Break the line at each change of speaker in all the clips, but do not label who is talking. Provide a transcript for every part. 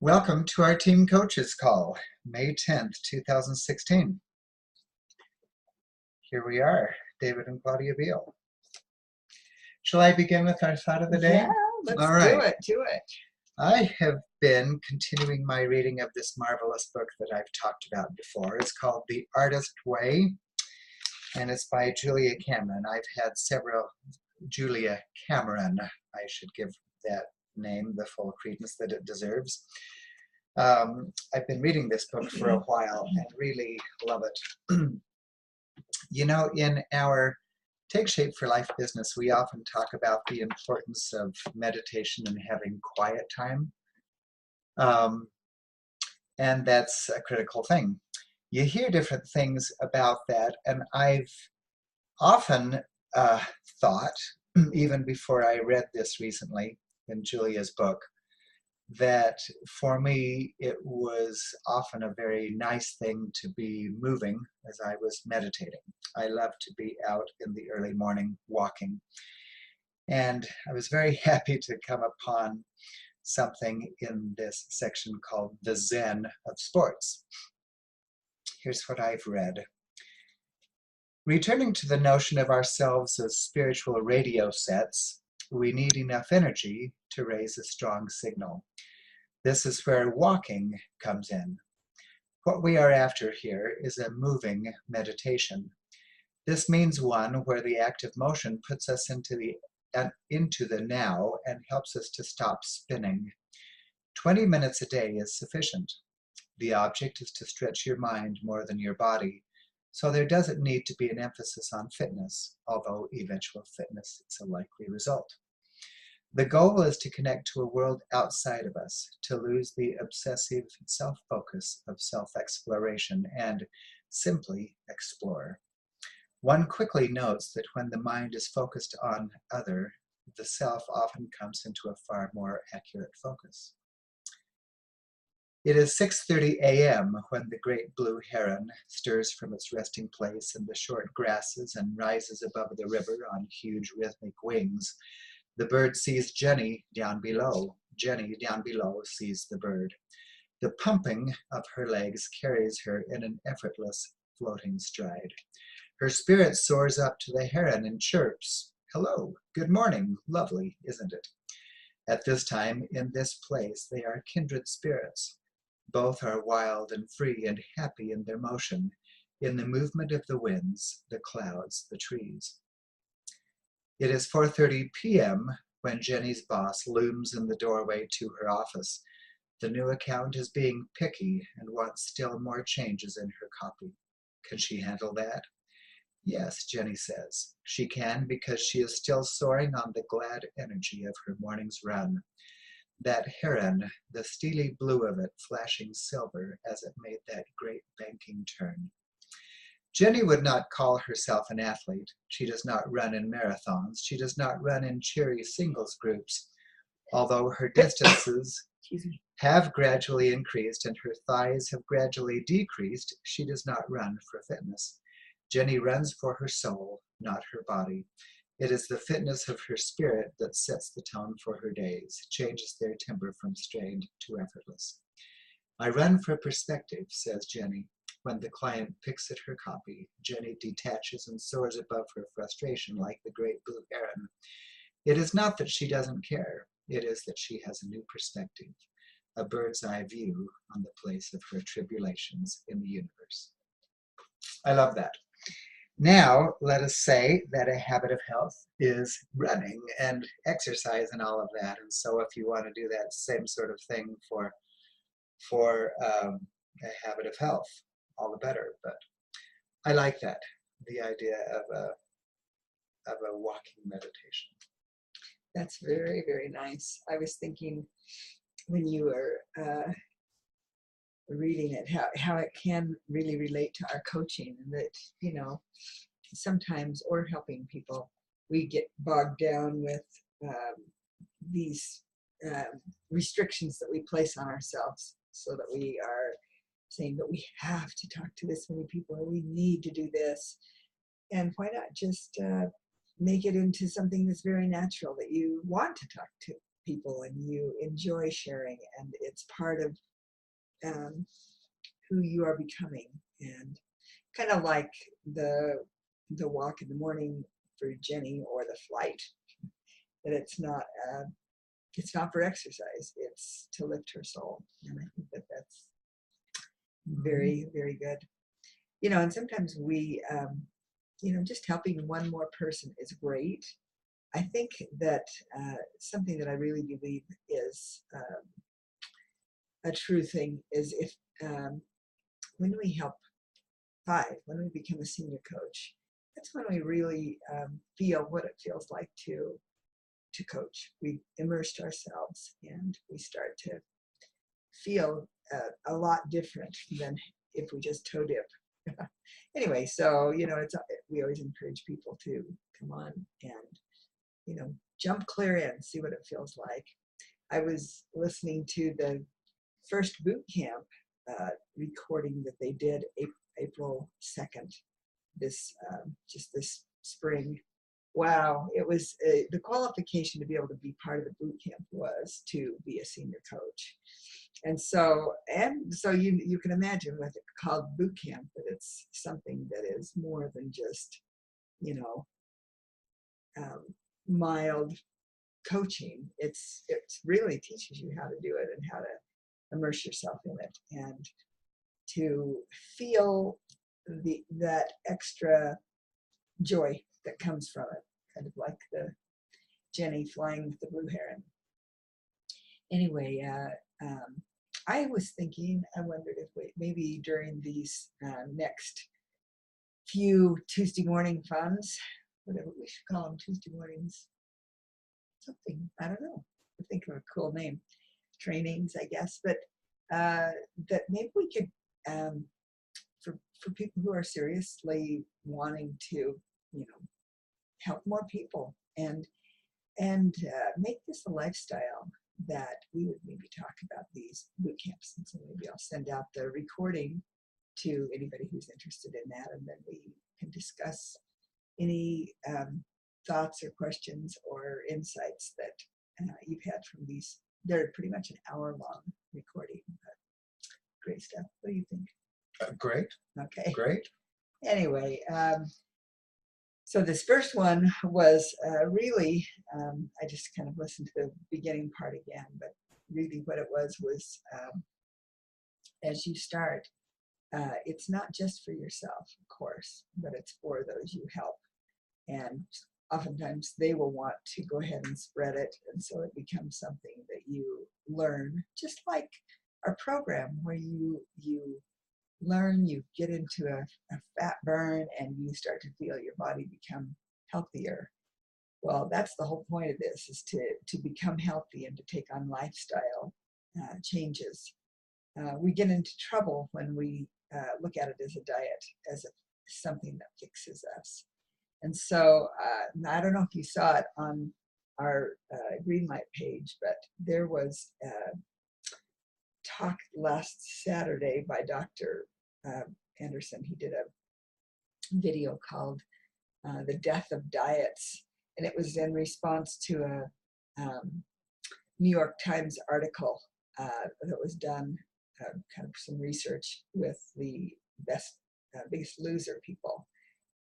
Welcome to our Team Coaches Call, May 10th, 2016. Here we are, David and Claudia Beal. Shall I begin with our thought of the day?
Yeah, let's
All right.
do it.
I have been continuing my reading of this marvelous book that I've talked about before. It's called The Artist Way, and it's by Julia Cameron. I've had several Julia Cameron. I should give that name the full credence that it deserves. I've been reading this book for a while and really love it. You know, in our Take Shape for Life business, we often talk about the importance of meditation and having quiet time. And that's a critical thing. You hear different things about that, and I've often thought, even before I read this recently in Julia's book, that for me it was often a very nice thing to be moving as I was meditating. I love to be out in the early morning walking. And I was very happy to come upon something in this section called The Zen of Sports. Here's what I've read. Returning to the notion of ourselves as spiritual radio sets, we need enough energy to raise a strong signal. This is where walking comes in. What we are after here is a moving meditation. This means one where the act of motion puts us into the now and helps us to stop spinning. 20 minutes a day is sufficient. The object is to stretch your mind more than your body, so there doesn't need to be an emphasis on fitness, although eventual fitness is a likely result. The goal is to connect to a world outside of us, to lose the obsessive self-focus of self-exploration and simply explore. One quickly notes that when the mind is focused on other, the self often comes into a far more accurate focus. It is 6:30 a.m. when the great blue heron stirs from its resting place in the short grasses and rises above the river on huge rhythmic wings. The bird sees Jenny down below. Jenny down below sees the bird. The pumping of her legs carries her in an effortless, floating stride. Her spirit soars up to the heron and chirps, "Hello, good morning, lovely, isn't it?" At this time, in this place, they are kindred spirits. Both are wild and free and happy in their motion, in the movement of the winds, the clouds, the trees. It is 4:30 p.m. when Jenny's boss looms in the doorway to her office. The new account is being picky and wants still more changes in her copy. Can she handle that? Yes, Jenny says. She can because she is still soaring on the glad energy of her morning's run. That heron, the steely blue of it flashing silver as it made that great banking turn. Jenny would not call herself an athlete. She does not run in marathons. She does not run in cheery singles groups. Although her distances have gradually increased and her thighs have gradually decreased, she does not run for fitness. Jenny runs for her soul, not her body. It is the fitness of her spirit that sets the tone for her days, changes their timbre from strained to effortless. I run for perspective, says Jenny. When the client picks at her copy, Jenny detaches and soars above her frustration like the great blue heron. It is not that she doesn't care. It is that she has a new perspective, a bird's eye view on the place of her tribulations in the universe. I love that. Now, let us say that a habit of health is running and exercise and all of that. And so if you want to do that same sort of thing for a habit of health, all the better. But I like that, the idea of a walking meditation.
That's very, very nice. I was thinking when you were reading it, how it can really relate to our coaching, and that, you know, sometimes, or helping people, we get bogged down with these restrictions that we place on ourselves, so that we are saying, but we have to talk to this many people, or we need to do this. And why not just make it into something that's very natural, that you want to talk to people and you enjoy sharing, and it's part of who you are becoming. And kind of like the walk in the morning for Jenny, or the flight, that it's not for exercise, it's to lift her soul. And I think that that's very, very good. And sometimes we just helping one more person is great. I think that something that I really believe is a true thing is if when we help when we become a senior coach, that's when we really feel what it feels like to coach. We immersed ourselves and we start to feel a lot different than if we just toe dip. Anyway, so we always encourage people to come on and jump clear in, see what it feels like. I was listening to the first boot camp recording that they did April 2nd, just this spring. Wow, it was the qualification to be able to be part of the boot camp was to be a senior coach. And so you can imagine with it called boot camp that it's something that is more than just mild coaching. It's really teaches you how to do it and how to immerse yourself in it and to feel that extra joy that comes from it, kind of like the Jenny flying with the blue heron. Anyway, I was thinking, I wondered if maybe during these next few Tuesday morning funds, whatever we should call them, Tuesday mornings, something, I don't know, I think of a cool name, trainings, I guess, but that maybe we could, for people who are seriously wanting to, help more people and make this a lifestyle, that we would maybe talk about these boot camps. And so maybe I'll send out the recording to anybody who's interested in that, and then we can discuss any thoughts or questions or insights that you've had from these. They're pretty much an hour-long recording, but great stuff. What do you think?
Great.
Okay.
Great.
Anyway, so this first one was really, I just kind of listened to the beginning part again, but really what it was as you start, it's not just for yourself, of course, but it's for those you help. And oftentimes they will want to go ahead and spread it. And so it becomes something that you learn, just like our program where you learn, you get into a fat burn and you start to feel your body become healthier. Well, that's the whole point of this, is to become healthy and to take on lifestyle changes. We get into trouble when we look at it as a diet, as something that fixes us. And so I don't know if you saw it on our Greenlight page, but there was a talk last Saturday by Dr. Anderson. He did a video called The Death of Diets, and it was in response to a New York Times article that was done, kind of some research with the biggest loser people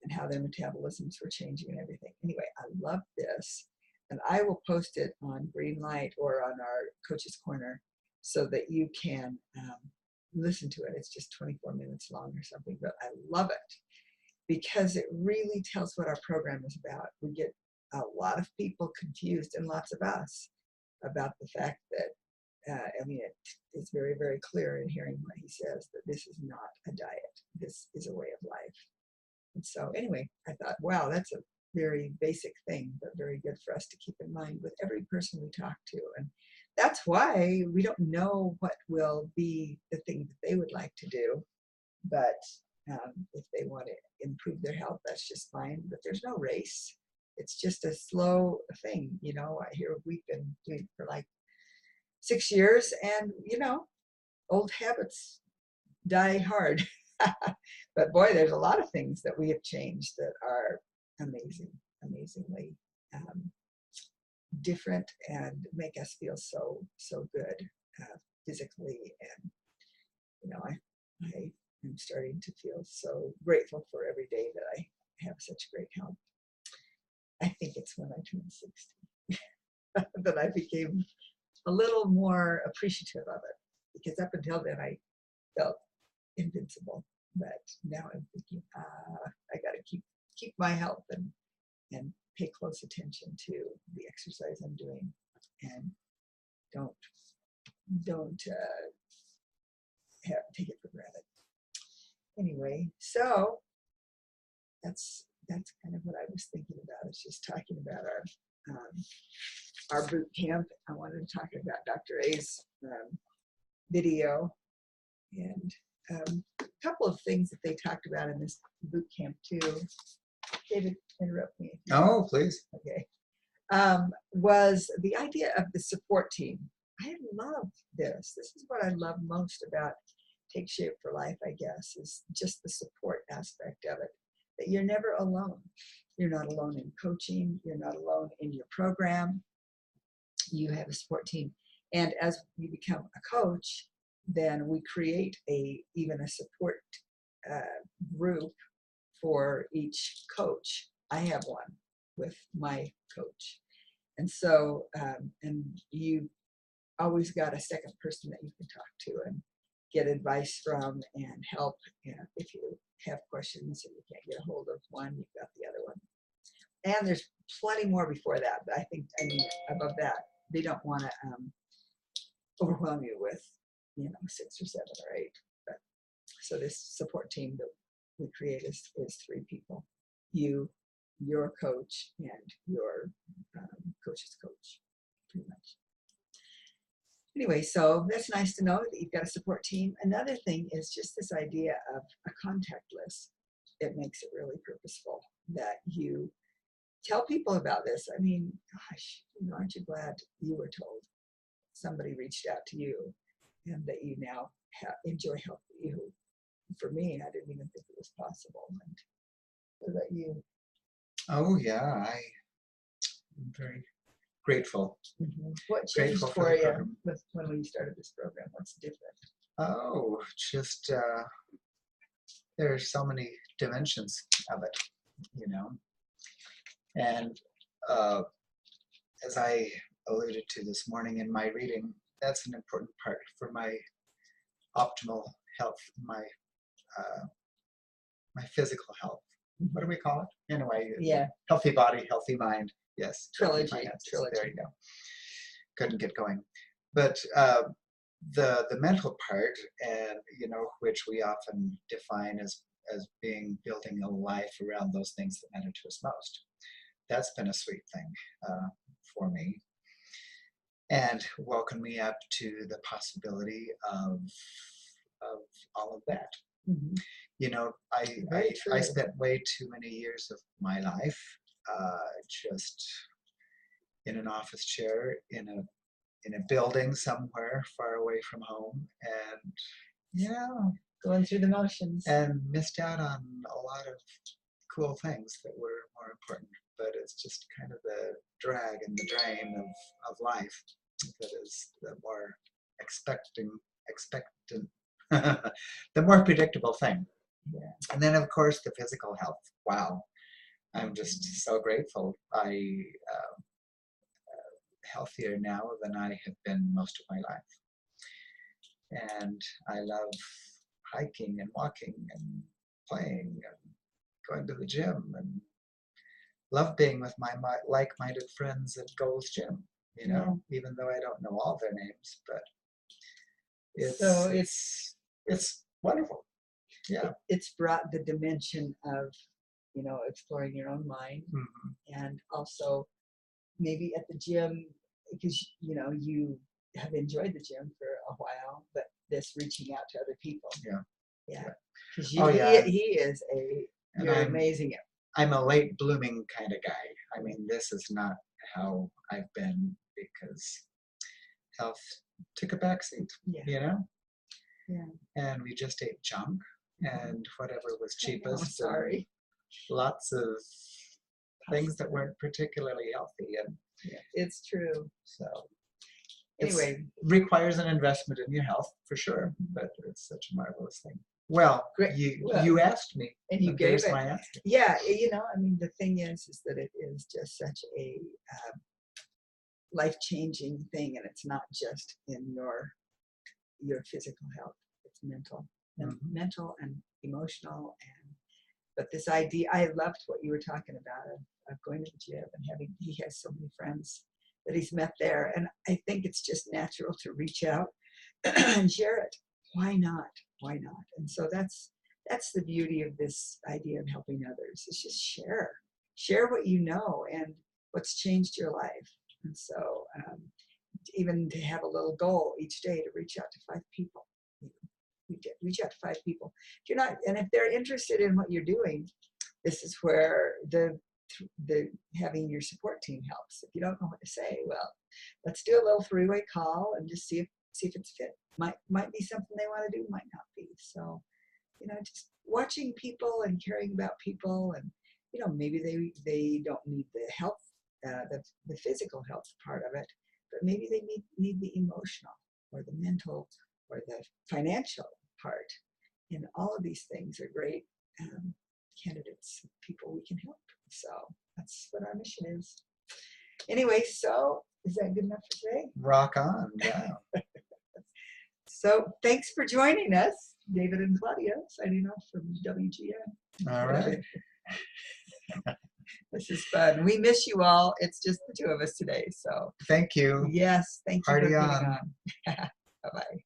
and how their metabolisms were changing and everything. Anyway, I love this, and I will post it on Greenlight or on our Coach's Corner so that you can listen to it. It's just 24 minutes long or something, but I love it because it really tells what our program is about. We get a lot of people confused, and lots of us, about the fact that, it's very, very clear in hearing what he says, that this is not a diet. This is a way of life. And so anyway, I thought, wow, that's a very basic thing, but very good for us to keep in mind with every person we talk to. And that's why we don't know what will be the thing that they would like to do. But if they want to improve their health, that's just fine. But there's no race. It's just a slow thing. We've been doing it for like 6 years, and old habits die hard. But boy, there's a lot of things that we have changed that are amazingly different and make us feel so good physically. And I am starting to feel so grateful for every day that I have such great health. I think it's when I turned 60 that I became a little more appreciative of it, because up until then I felt invincible. But now I'm thinking, I got to keep my health and pay close attention to the exercise I'm doing, and don't take it for granted. Anyway, so that's kind of what I was thinking about. Is just talking about our boot camp. I wanted to talk about Dr. A's video, and a couple of things that they talked about in this boot camp too. David, interrupt me.
Oh, please.
Okay. Was the idea of the support team. I love this. This is what I love most about Take Shape for Life, I guess, is just the support aspect of it. That you're never alone. You're not alone in coaching. You're not alone in your program. You have a support team. And as you become a coach, then we create even a support group for each coach. I have one with my coach. And so, and you always got a second person that you can talk to and get advice from and help. And if you have questions and you can't get a hold of one, you've got the other one. And there's plenty more before that. But I mean, above that, they don't want to overwhelm you with, 6 or 7 or 8. But so this support team that we create is 3 people: you, your coach, and your coach's coach, pretty much. Anyway, so that's nice to know that you've got a support team. Another thing is just this idea of a contact list. It makes it really purposeful that you tell people about this. I mean, gosh, aren't you glad you were told? Somebody reached out to you and that you now enjoy helping you. For me, I didn't even think it was possible. And what about you?
Oh, yeah, I'm very grateful.
Mm-hmm. What changed for you when we started this program? What's different?
Oh, just there's so many dimensions of it, And as I alluded to this morning in my reading, that's an important part for my optimal health, my physical health. What do we call it? Anyway,
yeah.
Healthy body, healthy mind. Yes.
Trilogy.
There you go. Couldn't get going. But the mental part, and which we often define as building a life around those things that matter to us most. That's been a sweet thing for me, and woken me up to the possibility of all of that.
Mm-hmm.
I spent way too many years of my life just in an office chair in a building somewhere far away from home, and
going through the motions,
and missed out on a lot of cool things that were more important. But it's just kind of the drag and the drain of life that is the more expectant the more predictable thing.
Yeah.
And then of course the physical health. Wow, I'm just so grateful. I healthier now than I have been most of my life, and I love hiking and walking and playing and going to the gym, and love being with my like-minded friends at Gold's Gym, even though I don't know all their names, but it's wonderful. Yeah.
It's brought the dimension of, exploring your own mind,
mm-hmm.
and also maybe at the gym, because, you have enjoyed the gym for a while, but this reaching out to other people.
Yeah.
Because
he
is you're amazing.
I'm a late blooming kind of guy. I mean, this is not how I've been because health took a backseat,
Yeah.
And we just ate junk and whatever was cheapest.
Oh, sorry.
Lots of things that weren't particularly healthy. And
Yeah, it's true.
So
Anyway,
requires an investment in your health for sure, but it's such a marvelous thing. Well,
great. Well,
you asked me,
and you
and
gave
there's
it.
my answer.
Yeah, I mean, the thing is that it is just such a life-changing thing, and it's not just in your physical health; it's mental, and
Mhm.
mental and emotional. And but this idea, I loved what you were talking about of going to the gym and having. He has so many friends that he's met there, and I think it's just natural to reach out and share it. Why not? Why not? And so that's the beauty of this idea of helping others. It's just share what you know and what's changed your life. And so even to have a little goal each day to reach out to 5 people. Reach out to 5 people. If you're not, and if they're interested in what you're doing, this is where the having your support team helps. If you don't know what to say, well, let's do a little three-way call and just see if it's fit. Might be something they want to do, might not be. So, just watching people and caring about people, and maybe they don't need the health, the physical health part of it, but maybe they need the emotional or the mental or the financial part. And all of these things are great candidates, people we can help. So that's what our mission is. Anyway, so is that good enough for today?
Rock on, yeah.
So thanks for joining us, David and Claudia, signing off from WGN.
All right.
This is fun. We miss you all. It's just the two of us today. So
Thank you.
yes, thank you
Party
for being
on.
on. Bye-bye.